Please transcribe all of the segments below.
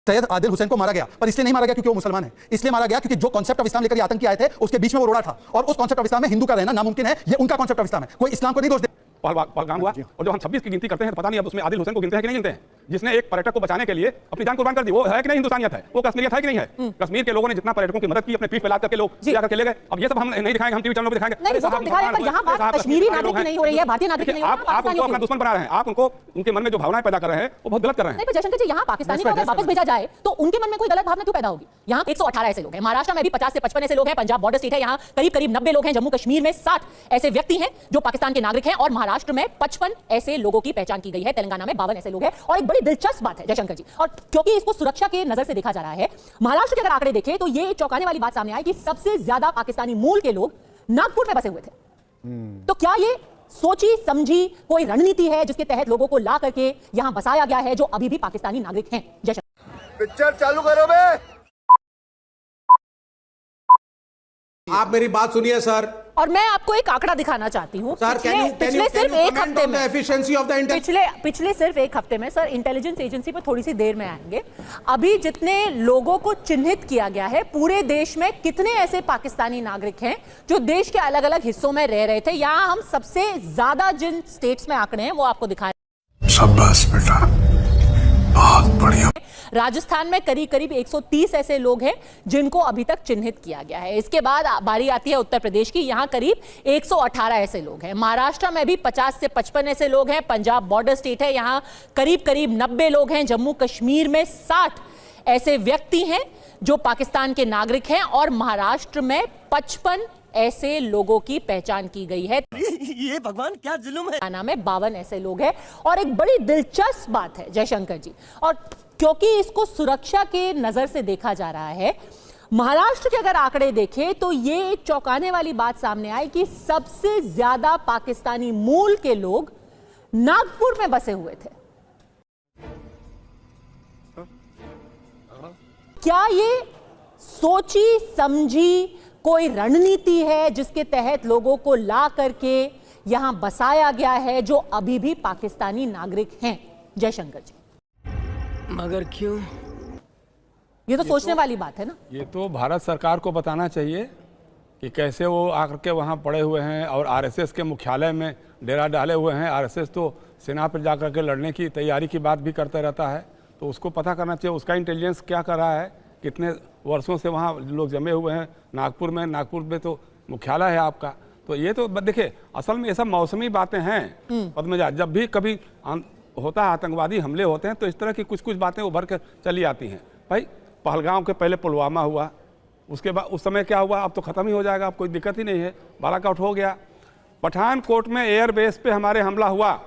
सैयद आदिल हुसैन को मारा गया, पर इसलिए नहीं मारा गया क्योंकि वो मुसलमान है, इसलिए मारा गया क्योंकि जो कॉन्सेप्ट ऑफ इस्लाम लेकर आतंकी आए थे उसके बीच में वो रोड़ा था, और उस कॉन्सेप्ट ऑफ इस्लाम में हिंदू का रहना नामुमकिन है। ये उनका कॉन्सेप्ट ऑफ इस्लाम है, कोई इस्लाम को नहीं दोष दे। पहलगाम हुआ, और जब हम 26 की गिनती करते हैं तो पता नहीं अब उसमें आदिल हुसैन को गिनते हैं कि नहीं गिनते हैं, जिसने एक पर्यटक को बचाने के लिए अपनी जान कुर्बान कर दी। वो है कि नहीं हिंदुस्तानियत है, वो कश्मीरियत है कि नहीं है। कश्मीर के लोगों ने जितना पर्यटकों की मदद की, अपने पीठ पे लाद करके लोग जाकर के ले गए। अब ये सब हम नहीं दिखाएंगे, हम टीवी चैनलों पे दिखाएंगे। नहीं, वो तो दिखाएंगे, पर यहाँ बात कश्मीरी नागरिक की नहीं हो रही है, भारतीय नागरिक की नहीं हो रही है। आप उनको अपना दुश्मन बना रहे हैं, आप उनको उनके मन में जो भावनाएं पैदा कर रहे हैं वो बहुत गलत कर रहे हैं। नहीं, पर जयशंकर जी, यहाँ पाकिस्तानी को अगर वापस भेजा जाए तो उनके मन में कोई गलत भावना क्यों पैदा होगी? यहाँ 118 ऐसे लोग हैं, महाराष्ट्र में भी 50 से 55 ऐसे लोग हैं, पंजाब बॉर्डर स्टेट है, यहाँ करीब 90 लोग हैं, जम्मू कश्मीर में 60 ऐसे व्यक्ति हैं जो पाकिस्तान के नागरिक हैं, और महाराष्ट्र में 55 ऐसे लोगों की पहचान की गई है, तेलंगाना में 52 ऐसे लोग हैं। और एक बड़ी दिलचस्प बात है जयशंकर जी, और क्योंकि इसको सुरक्षा के नजर से देखा जा रहा है, महाराष्ट्र के अगर आंकड़े देखें तो ये चौंकाने वाली बात सामने आई कि सबसे ज्यादा पाकिस्तानी मूल के लोग नागपुर में बसे हुए थे। तो क्या ये सोची समझी कोई रणनीति है जिसके तहत लोगों को ला करके यहां बसाया गया है जो अभी भी पाकिस्तानी नागरिक हैं? जयशंकर, पिक्चर चालू करो बे। आप मेरी बात सुनिए सर, और मैं आपको एक आंकड़ा दिखाना चाहती हूं। पिछले सिर्फ एक हफ्ते में, पिछले सिर्फ एक हफ्ते में सर, इंटेलिजेंस एजेंसी पर थोड़ी सी देर में आएंगे, अभी जितने लोगों को चिन्हित किया गया है पूरे देश में, कितने ऐसे पाकिस्तानी नागरिक हैं जो देश के अलग अलग हिस्सों में रह रहे थे। यहां हम सबसे ज्यादा जिन स्टेट्स में आंकड़े हैं वो आपको दिखाएं। शाबाश बेटा, बहुत बढ़िया। राजस्थान में करीब 130 ऐसे लोग हैं जिनको अभी तक चिन्हित किया गया है। इसके बाद बारी आती है उत्तर प्रदेश की, यहां करीब 118 ऐसे लोग हैं। महाराष्ट्र में भी 50 से 55 ऐसे लोग हैं, पंजाब बॉर्डर स्टेट है, यहां करीब 90 लोग हैं, जम्मू कश्मीर में 60 ऐसे व्यक्ति हैं जो पाकिस्तान के नागरिक हैं, और महाराष्ट्र में 55 ऐसे लोगों की पहचान की गई है। ये भगवान क्या जुल्म है। तेलंगाना में 52 ऐसे लोग हैं। और एक बड़ी दिलचस्प बात है जयशंकर जी, और क्योंकि इसको सुरक्षा के नजर से देखा जा रहा है, महाराष्ट्र के अगर आंकड़े देखें तो ये एक चौंकाने वाली बात सामने आई कि सबसे ज्यादा पाकिस्तानी मूल के लोग नागपुर में बसे हुए थे। क्या ये सोची समझी कोई रणनीति है जिसके तहत लोगों को ला करके यहां बसाया गया है जो अभी भी पाकिस्तानी नागरिक हैं? जयशंकर जी, मगर क्यों? ये तो सोचने वाली बात है ना। ये तो भारत सरकार को बताना चाहिए कि कैसे वो आकर के वहाँ पड़े हुए हैं, और आरएसएस के मुख्यालय में डेरा डाले हुए हैं। आरएसएस तो सेना पर जाकर के लड़ने की तैयारी की बात भी करता रहता है, तो उसको पता करना चाहिए उसका इंटेलिजेंस क्या कर रहा है, कितने वर्षों से वहाँ लोग जमे हुए हैं नागपुर में तो मुख्यालय है आपका। तो ये तो देखिए, असल में ये सब मौसमी बातें हैं पद्मजा। जब भी कभी होता है आतंकवादी हमले होते हैं तो इस तरह की कुछ बातें उभर कर चली आती हैं। भाई पहलगाम के पहले पुलवामा हुआ, उसके बाद उस समय क्या हुआ, अब तो ख़त्म ही हो जाएगा, अब कोई दिक्कत ही नहीं है, बालाकोट हो गया। पठानकोट में एयरबेस पे हमारे हमला हुआ,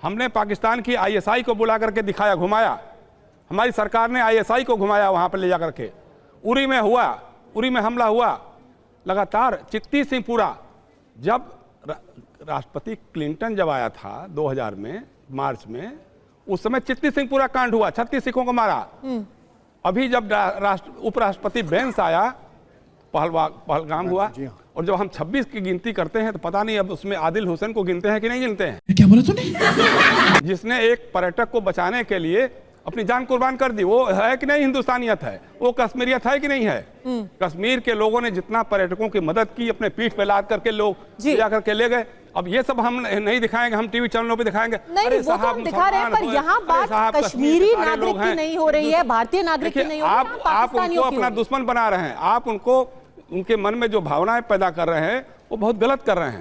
हमने पाकिस्तान की ISI को बुला करके दिखाया, घुमाया, हमारी सरकार ने ISI को घुमाया वहाँ पर ले जा करके। उरी में हुआ, उरी में हमला हुआ लगातार। चित्ती सिंहपुरा, जब राष्ट्रपति क्लिंटन जब आया था 2000 में मार्च में, उस समय चित्ती सिंहपुरा कांड हुआ, 36 सिखों को मारा। अभी जब उपराष्ट्रपति बेंस आया, पहलगाम हुआ, और जब हम 26 की गिनती करते हैं तो पता नहीं अब उसमें आदिल हुसैन को गिनते हैं कि नहीं गिनते हैं। क्या बोला तूने? जिसने एक पर्यटक को बचाने के लिए अपनी जान कुर्बान कर दी, वो है कि नहीं हिंदुस्तानियत है, वो कश्मीरियत है कि नहीं है। कश्मीर के लोगों ने जितना पर्यटकों की मदद की, अपने पीठ पे लाद करके लोग जाकर के ले गए। अब ये सब हम नहीं दिखाएंगे, हम टीवी चैनलों पे दिखाएंगे। नहीं, वो तो हम दिखा रहे हैं, पर यहाँ बात कश्मीरी नागरिक की नहीं हो रही है, भारतीय नागरिक की नहीं हो रही है। आप उनको अपना दुश्मन बना रहे हैं, आप उनको उनके मन में जो भावनाएं पैदा कर रहे हैं वो बहुत गलत कर रहे हैं।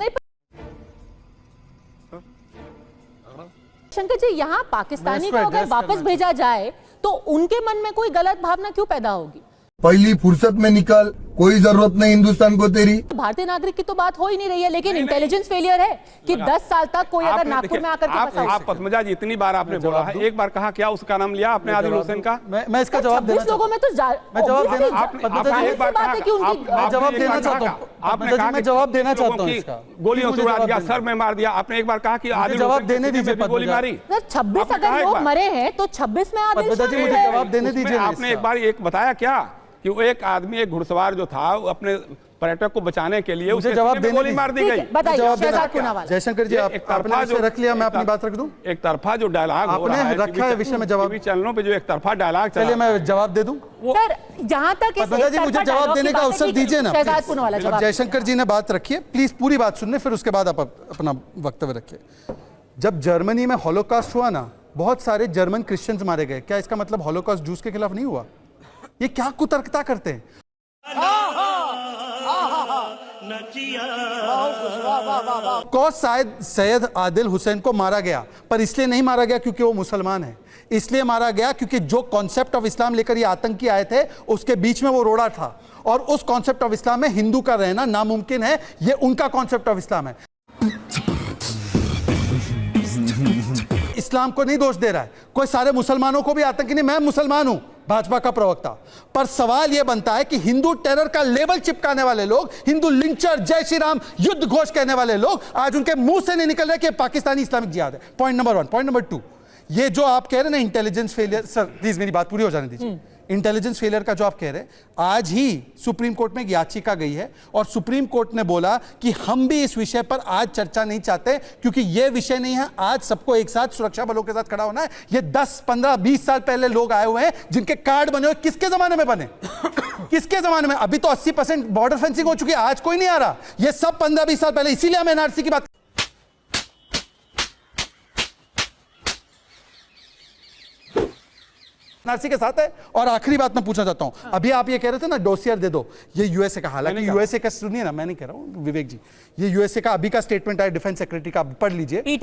शंकर जी, यहाँ पाकिस्तानी को अगर वापस भेजा जाए तो उनके मन में कोई गलत भावना क्यों पैदा होगी? पहली फुर्सत में निकल, कोई जरूरत नहीं हिंदुस्तान को तेरी। भारतीय नागरिक की तो बात हो ही नहीं रही है, लेकिन इंटेलिजेंस फेलियर है कि 10 साल तक कोई अगर नागपुर में आकर आप पद्मजा जी इतनी बार आपने बोला है, एक बार कहा क्या उसका नाम लिया आपने आदिल हुसैन का? मैं इसका जवाब देना लोगों में तो जवाब देना चाहता हूँ। गोलियों से उड़ा दिया, सर में मार दिया, आपने एक बार कहा कि आदिल जवाब देने दीजिए, गोली मारी। 26 अगर लोग मरे हैं तो 26 में आदिल मुझे जवाब देने दीजिए। आपने एक बार एक बताया क्या कि वो एक आदमी, एक घुड़सवार जो था, वो अपने पर्यटक को बचाने के लिए मुझे उसके जवाब सीने में देने गोली दीजिए। मार दी ठीक गई। है, बताइए जवाब देना शहजाद क्या? पूनावाला। जयशंकर जी, आपने विषय रख लिया, मैं अपनी बात रख दूं? एक तरफा जो डायलॉग हो आपने रहा है रखा है विषय में जवाब। टीवी चैनलों पे जो एक तरफा डायलॉग चला, चलिए मैं जवाब दे दूं। सर जहां तक इस पद्मजा जी, मुझे जवाब देने का अवसर दीजिए ना। शहजाद प्लीज। पूनावाला अब जवाब जयशंकर जी ने बात रखी है, प्लीज पूरी बात सुनने, फिर उसके बाद आप अपना वक्तव्य रखिए। जब जर्मनी में हॉलोकॉस्ट हुआ ना, बहुत सारे जर्मन क्रिश्चियंस मारे गए। क्या इसका मतलब हॉलोकॉस्ट जूस के खिलाफ नहीं हुआ? ये क्या कुतर्कता करते हैं? सैयद आदिल हुसैन को मारा गया, पर इसलिए नहीं मारा गया क्योंकि वो मुसलमान है, इसलिए मारा गया क्योंकि जो कॉन्सेप्ट ऑफ इस्लाम लेकर ये आतंकी आए थे उसके बीच में वो रोड़ा था, और उस कॉन्सेप्ट ऑफ इस्लाम में हिंदू का रहना नामुमकिन है। ये उनका कॉन्सेप्ट ऑफ इस्लाम है। इस्लाम को नहीं दोष दे रहा है कोई, सारे मुसलमानों को भी आतंकी नहीं। मैं मुसलमान हूं, भाजपा का प्रवक्ता, पर सवाल यह बनता है कि हिंदू टेरर का लेबल चिपकाने वाले लोग, हिंदू लिंचर, जय श्री राम, युद्ध घोष कहने वाले लोग आज उनके मुंह से नहीं निकल रहे कि पाकिस्तानी इस्लामिक जिहाद है। Point number 1। पॉइंट नंबर 2, ये जो आप कह रहे हैं ना इंटेलिजेंस फेलियर, सर प्लीज मेरी बात पूरी हो जाने दीजिए। इंटेलिजेंस फेलियर का जो आप कह रहे हैं, आज ही सुप्रीम कोर्ट में एक याचिका गई है और सुप्रीम कोर्ट ने बोला कि हम भी इस विषय पर आज चर्चा नहीं चाहते, क्योंकि यह विषय नहीं है आज सबको एक साथ सुरक्षा बलों के साथ खड़ा होना है। ये 10, 15, 20 साल पहले लोग आए हुए हैं जिनके कार्ड बने हुए, किसके जमाने में बने? किसके जमाने में? अभी तो 80% बॉर्डर फेंसिंग हो चुकी है, आज कोई नहीं आ रहा। ये सब 15-20 साल पहले, इसीलिए हम एनआरसी की बात। एनआरसी के साथ है। और आखिरी बात मैं पूछना चाहता हूं, अभी आप ये कह रहे थे ना डोसियर दे दो, ये यूएसए का, हालांकि यूएसए का, सुनिए ना, मैं नहीं कह रहा हूं विवेक जी, ये यूएसए का अभी का स्टेटमेंट है डिफेंस सेक्रेटरी का, पढ़ लीजिए।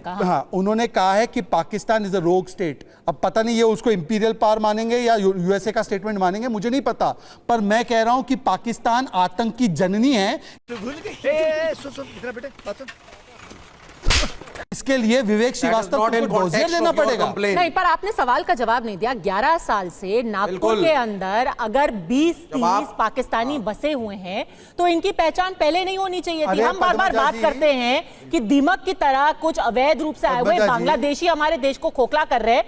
हाँ, उन्होंने कहा है कि पाकिस्तान इज अ रोग स्टेट। अब पता नहीं ये उसको इंपीरियल पावर मानेंगे या यूएसए का स्टेटमेंट मानेंगे, मुझे नहीं पता, पर मैं कह रहा हूं कि पाकिस्तान आतंक की जननी है। इसके लिए विवेक श्रीवास्तव को डोजियर लेना पड़ेगा। नहीं, पर आपने सवाल का जवाब नहीं दिया। 11 साल से नागपुर के अंदर अगर 20-30 पाकिस्तानी बसे हुए हैं तो इनकी पहचान पहले नहीं होनी चाहिए थी। हम बार बार बात करते हैं कि दीमक की तरह कुछ अवैध रूप से आए हुए बांग्लादेशी हमारे देश को खोखला कर रहे हैं।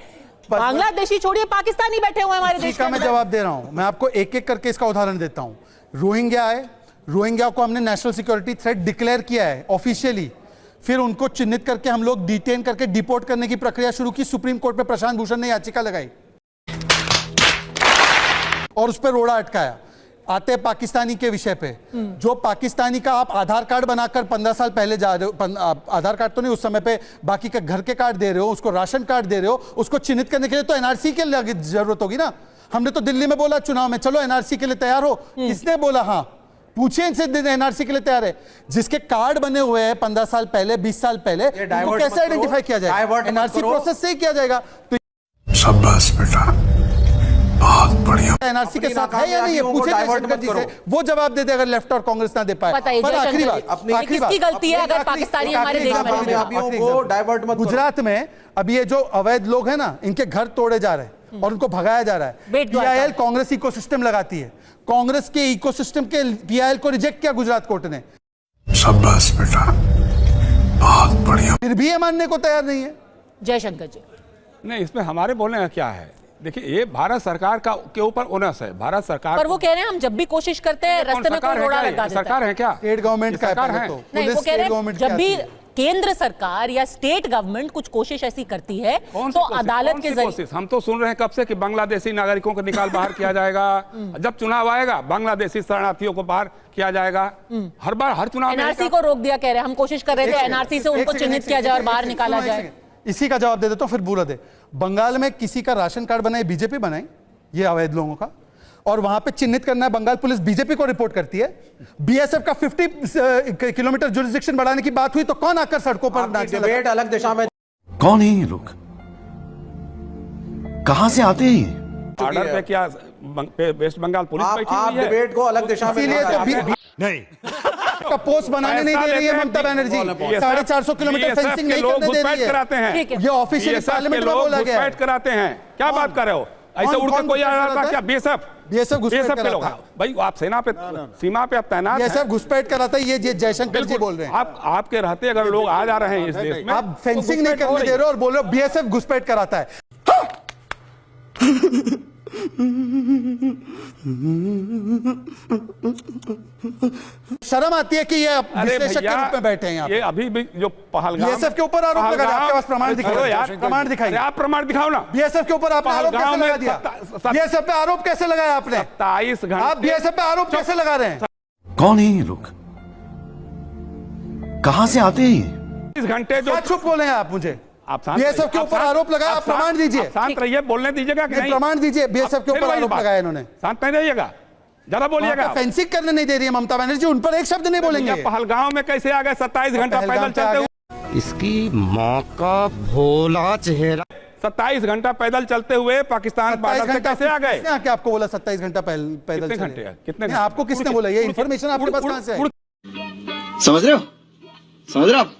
बांग्लादेशी छोड़िए, पाकिस्तानी बैठे हुए हमारे देश का मैं जवाब दे रहा हूं। मैं आपको एक एक करके इसका उदाहरण देता हूं। रोहिंग्या है, रोहिंग्या को हमने नेशनल सिक्योरिटी थ्रेट डिक्लेयर किया है ऑफिशियली, फिर उनको चिन्हित करके हम लोग डिटेन करके डिपोर्ट करने की प्रक्रिया शुरू की। सुप्रीम कोर्ट में प्रशांत भूषण ने याचिका लगाई और उस पर रोड़ा अटकाया। आते हैं पाकिस्तानी के विषय पे, जो पाकिस्तानी का आप आधार कार्ड बनाकर 15 साल पहले जा रहे हो, आधार कार्ड तो नहीं उस समय पे, बाकी का घर के कार्ड दे रहे हो, उसको राशन कार्ड दे रहे हो, उसको चिन्हित करने के लिए तो एनआरसी के लिए जरूरत होगी ना। हमने तो दिल्ली में बोला चुनाव में, चलो एनआरसी के लिए तैयार हो, किसने बोला? हाँ, पूछिए इनसे, एनआरसी के लिए तैयार है। जिसके कार्ड बने हुए हैं 15 साल पहले, 20 साल पहले, उनको कैसे आइडेंटिफाई किया जाएगा? एनआरसी प्रोसेस से ही किया जाएगा। तो शाबाश बेटा, बहुत बढ़िया। एनआरसी के साथ है या नहीं, पूछे जयशंकर जी से, वो जवाब दे दे अगर लेफ्ट और कांग्रेस ना दे पाए। पर आखिरी बात, किसकी गलती है अगर पाकिस्तानी हमारे देश में? गुजरात में अभी ये जो अवैध लोग हैं ना, इनके घर तोड़े जा रहे हैं और उनको भगाया जा रहा है। पीआईएल कांग्रेस इकोसिस्टम लगाती है, कांग्रेस के इकोसिस्टम के पीआईएल को रिजेक्ट किया गुजरात कोर्ट ने। शाबाश बेटा, बहुत बढ़िया। फिर भी ये मानने को तैयार नहीं है। जयशंकर जी, नहीं, इसमें हमारे बोलने का क्या है? देखिए, ये भारत सरकार का के ऊपर ओनस है, भारत सरकार। पर वो कह रहे हैं हम जब भी कोशिश करते हैं रास्ते में कोई रोड़ा लगा देता है। सरकार है क्या? स्टेट गवर्नमेंट का है तो नहीं, वो कह रहे हैं जब भी केंद्र सरकार या स्टेट गवर्नमेंट कुछ कोशिश ऐसी करती है तो अदालत के जरिए। हम तो सुन रहे हैं कब से कि बांग्लादेशी नागरिकों को निकाल बाहर किया जाएगा, जब चुनाव आएगा बांग्लादेशी शरणार्थियों को बाहर किया जाएगा। हर बार हर चुनाव एनआरसी को रोक दिया, कह रहे हैं हम कोशिश कर रहे थे एनआरसी से उनको चिन्हित किया जाए और बाहर निकाला जाए। इसी का जवाब दे देता हूं, फिर बुरा दे। बंगाल में किसी का राशन कार्ड बनाए, बीजेपी बनाई, ये अवैध लोगों का, और वहां पे चिन्हित करना है, बंगाल पुलिस बीजेपी को रिपोर्ट करती है। बीएसएफ का 50 किलोमीटर जुरिस्डिक्शन बढ़ाने की बात हुई तो कौन आकर सड़कों पर नाचने लगा? अलग दिशा में कौन है ये लोग, कहां से आते हैं? ऑर्डर पे क्या वेस्ट बंगाल पुलिस बैठी आप हुई है? डिबेट को अलग दिशा में इसीलिए तो नहीं, का पोस्ट बनाने नहीं दे रही है ममता बनर्जी। 450 किलोमीटर फेंसिंग नहीं करने दे रही है। ये ऑफिशियल पार्लियामेंट में बोला गया है। कराते हैं, क्या बात कर रहे हो? ऐसे उड़ के कोई आ रहा था क्या? बीएसएफ घुसपैठ के लोग कराता है। भाई आप सेना पे, सीमा पे आप तैनात हैं। बीएसएफ घुसपैठ कराता है, ये जयशंकर जी बोल रहे हैं। आपके रहते अगर लोग आ जा रहे हैं इस देश में, आप फेंसिंग नहीं करने दे रहे हो और बोल रहे हो बीएसएफ घुसपैठ कराता है। शर्म आती है कि ये विश्लेषक के रूप में बैठे हैं यहाँ ये पे। अभी भी जो पहलगाम बीएसएफ के ऊपर आरोप लगा दिया, आपके पास प्रमाण दिखाओ यार, प्रमाण दिखाइए। आप प्रमाण दिखाओ ना। बीएसएफ के ऊपर आपने आरोप कैसे पहलगाम लगा में दिया? बीएसएफ पे आरोप कैसे लगाया आपने? 27 घंटे आप बीएसएफ पे आरोप कैसे लगा रहे हैं? कौन है ये लोग? कहां से आते हैं? 30 घंटे जो क्या चुप बोले हैं आप मुझे? आप शांत बीएसएफ रहिए, के आप ऊपर शांत- आरोप लगाया, आप शांत- प्रमाण दीजिए। आप शांत रहिए, बोलने दीजिएगा कि ये नहीं? प्रमाण दीजिए, बीएसएफ के फिर ऊपर वही आरोप बात। लगाया इन्होंने। शांत नहीं रहिएगा, जरा बोलिएगा। फेंसिंग करने नहीं दे रही है ममता बनर्जी, उन पर एक शब्द नहीं बोलेंगे। पहलगाम में कैसे आ गए 27 घंटा पैदल पहलगाम पे आ चलते गए। हुए? इसकी माँ का भोला चेहरा। 27 घंटा पैदल चलते हुए पाकिस्तान बॉर्डर से कैसे आ गए? किसने आके आपको बोला 27 घंटा पैदल कितने चले? घंटे है? कितने नहीं, घंटे? आपको किसने बोला? ये इन्फॉर्मेशन आपके पास कहां से आई? समझ रहे हो? समझ रहे हो आप?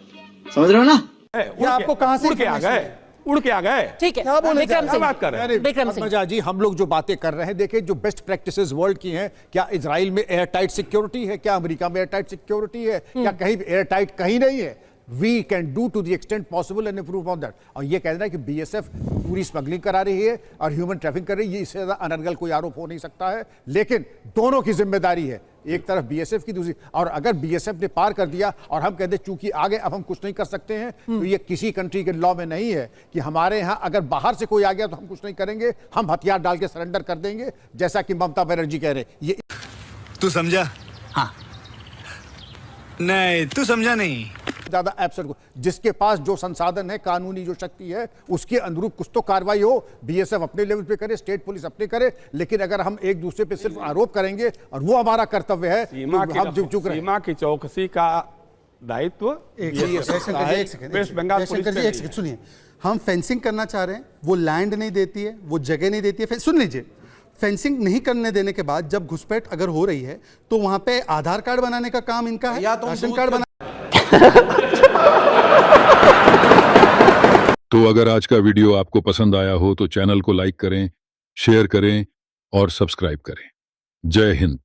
समझ रहे हो ना? ये आपको कहां से उड़ के आ information गए? उड़ के आ गए? ठीक है, क्या बोले विक्रम जा- सिंह, बात कर रहे हैं? विक्रम सिंह। पद्मजा जी, हम लोग जो बातें कर रहे हैं, देखिए जो बेस्ट प्रैक्टिसेस वर्ल्ड की हैं, क्या इजराइल में एयर टाइट सिक्योरिटी है? क्या अमेरिका में एयर टाइट सिक्योरिटी है? क्या कहीं एयर टाइट कहीं नहीं है? We can do to the extent possible and improve on that. और ये कहना है कि बीएसएफ पूरी स्मगलिंग करा रही है और ह्यूमन ट्रैफिकिंग कर रही है, ये इससे ज्यादा अनर्गल कोई आरोप हो नहीं सकता है। लेकिन दोनों की जिम्मेदारी है, एक तरफ बीएसएफ की, दूसरी। और अगर बीएसएफ ने पार कर दिया और हम कहते चूंकि आगे अब हम कुछ नहीं कर सकते हैं, तो ये किसी कंट्री के लॉ में नहीं है कि हमारे यहाँ अगर बाहर से कोई आ गया तो हम कुछ नहीं करेंगे, हम हथियार डाल के सरेंडर कर देंगे, जैसा कि ममता बनर्जी कह रहे। ये तू समझा? हाँ। नहीं, तू समझा नहीं। ज्यादा एब्सर्ड को, जिसके पास जो संसाधन है, कानूनी जो शक्ति है, उसके अनुरूप कुछ तो कार्रवाई हो। बीएसएफ अपने लेवल पे करे, स्टेट पुलिस अपने करे, लेकिन अगर हम एक दूसरे पे सिर्फ आरोप करेंगे और वो हमारा कर्तव्य है, तो हम चुप रहे। सीमा की चौकसी का दायित्व वेस्ट बंगाल पुलिस जयशंकर जी, एक सेकंड सुनिए। हम फेंसिंग करना चाह रहे हैं, वो लैंड नहीं देती है, वो जगह नहीं देती है। सुन लीजिए, फेंसिंग नहीं करने देने के बाद जब घुसपैठ अगर हो रही है तो वहां पे आधार कार्ड बनाने का काम इनका है, या तो राशन कार्ड बना। तो अगर आज का वीडियो आपको पसंद आया हो तो चैनल को लाइक करें, शेयर करें और सब्सक्राइब करें। जय हिंद।